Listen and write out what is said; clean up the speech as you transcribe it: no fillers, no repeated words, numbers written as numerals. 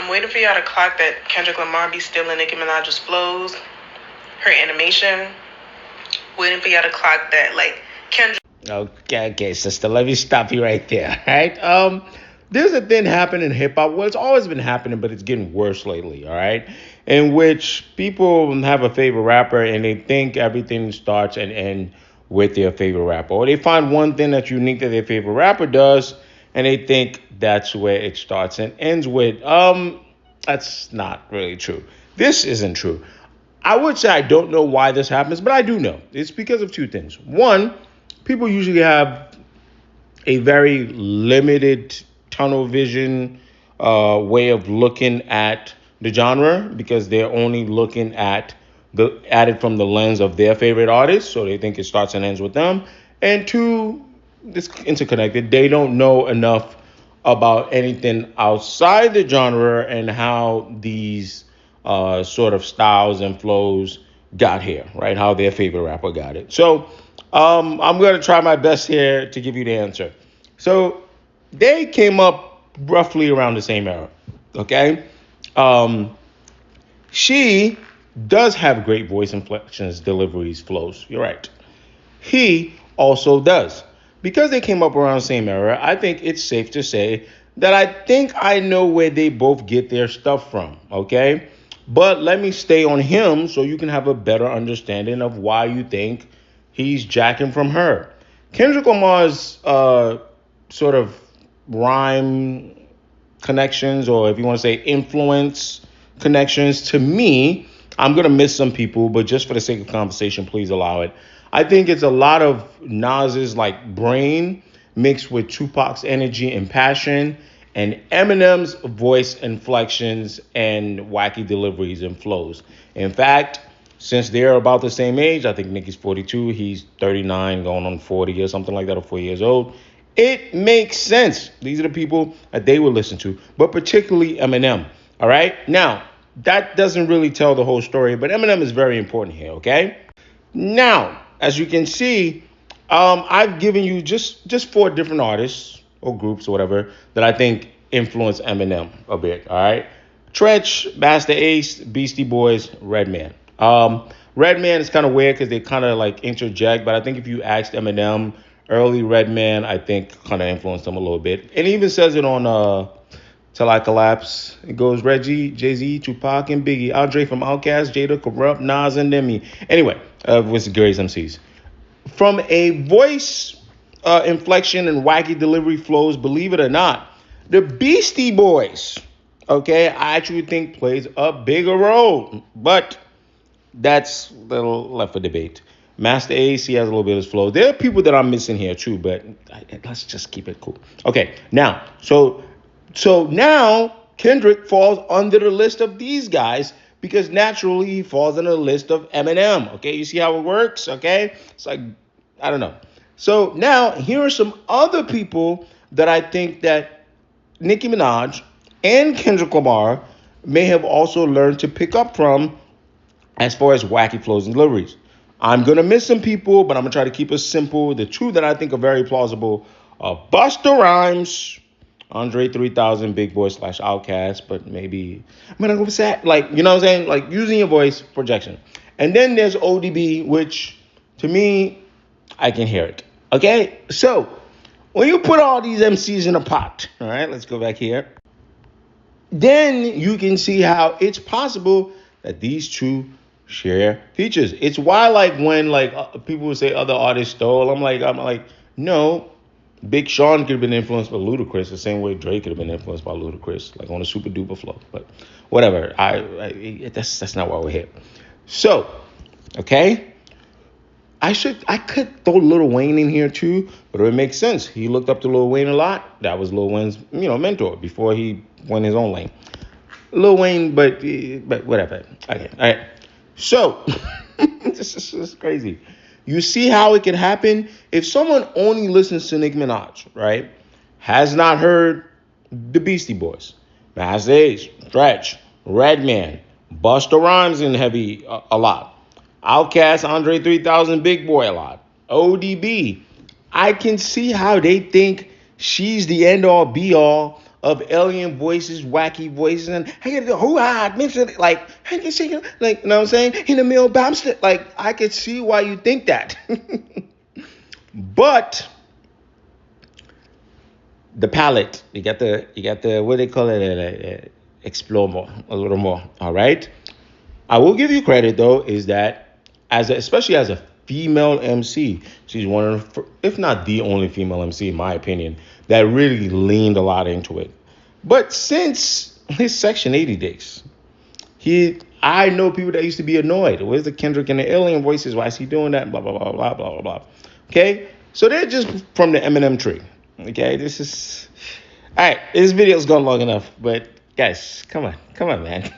I'm waiting for y'all to clock that Kendrick Lamar be stealing Nicki Minaj's flows, her animation. Waiting for y'all to clock that, like, Kendrick. Okay, sister. Let me stop you right there. Right? There's a thing happening in hip hop. Well, it's always been happening, but it's getting worse lately. All right, in which people have a favorite rapper and they think everything starts and ends with their favorite rapper, or they find one thing that's unique that their favorite rapper does, and they think that's where it starts and ends with. That's not really true. This isn't true. I would say I don't know why this happens, but I do know. It's because of two things. One, people usually have a very limited tunnel vision way of looking at the genre because they're only looking at it from the lens of their favorite artist, so they think it starts and ends with them. And two, it's interconnected. They don't know enough about anything outside the genre and how these sort of styles and flows got here, right? How their favorite rapper got it. So I'm going to try my best here to give you the answer. So they came up roughly around the same era, okay? She does have great voice inflections, deliveries, flows. You're right. He also does. Because they came up around the same era, I think it's safe to say that I think I know where they both get their stuff from, okay? But let me stay on him so you can have a better understanding of why you think he's jacking from her. Kendrick Lamar's sort of rhyme connections, or if you want to say influence connections, to me, I'm going to miss some people, but just for the sake of conversation, please allow it. I think it's a lot of Nas's like brain mixed with Tupac's energy and passion and Eminem's voice inflections and wacky deliveries and flows. In fact, since they're about the same age, I think Nicki's 42, he's 39, going on 40 or something like that, or 4 years old. It makes sense. These are the people that they would listen to, but particularly Eminem. All right. Now, that doesn't really tell the whole story, but Eminem is very important here. Okay. Now, as you can see, I've given you just four different artists or groups or whatever that I think influenced Eminem a bit. All right. Tretch, Master Ace, Beastie Boys, Redman. Redman is kind of weird because they kind of like interject, but I think if you asked Eminem, early Redman, I think kind of influenced him a little bit. And he even says it on Till I Collapse. It goes Reggie, Jay-Z, Tupac, and Biggie. Andre from Outkast, Jada, Corrupt, Nas, and Demi. Anyway, with the greatest MCs. From a voice inflection and wacky delivery flows, believe it or not, the Beastie Boys, okay, I actually think plays a bigger role. But that's a little left for debate. Master Ace, he has a little bit of his flow. There are people that I'm missing here too, but let's just keep it cool. Okay, now, so now Kendrick falls under the list of these guys because naturally he falls under the list of Eminem. Okay, you see how it works? Okay, it's like, I don't know. So now here are some other people that I think that Nicki Minaj and Kendrick Lamar may have also learned to pick up from as far as wacky flows and deliveries. I'm going to miss some people, but I'm going to try to keep it simple. The two that I think are very plausible are Busta Rhymes, Andre 3000, Big Boy / Outkast, but maybe I'm going to go with that. Like, you know what I'm saying? Like using your voice projection. And then there's ODB, which to me, I can hear it. Okay? So when you put all these MCs in a pot, all right, let's go back here. Then you can see how it's possible that these two share features. It's why, like, when like people would say other artists stole, I'm like, no. Big Sean could have been influenced by Ludacris the same way Drake could have been influenced by Ludacris, like on a super duper flow. But whatever. That's not why we're here. So, okay. I could throw Lil Wayne in here too, but it would make sense. He looked up to Lil Wayne a lot. That was Lil Wayne's, mentor before he went his own lane. Lil Wayne, but whatever. Okay, all right. So, this is crazy. You see how it can happen? If someone only listens to Nicki Minaj, right, has not heard the Beastie Boys, Master Ace, Stretch, Redman, Busta Rhymes in heavy a lot, Outkast, Andre 3000, Big Boy a lot, ODB, I can see how they think she's the end-all, be-all of alien voices, wacky voices, and hey, who I mentioned like, hey, you see, like, you know what I'm saying? In the middle, bounce, like, I could see why you think that. But the palette, you got the what they call it, explore more, a little more. All right. I will give you credit though, is that especially as a female MC, she's one of, if not the only female MC in my opinion, that really leaned a lot into it. But since his Section 80 days, I know people that used to be annoyed. Where's the Kendrick and the alien voices? Why is he doing that? Blah blah blah blah blah blah blah. Okay, so they're just from the Eminem tree. Okay, this is all right. This video's gone long enough, but guys, come on, man.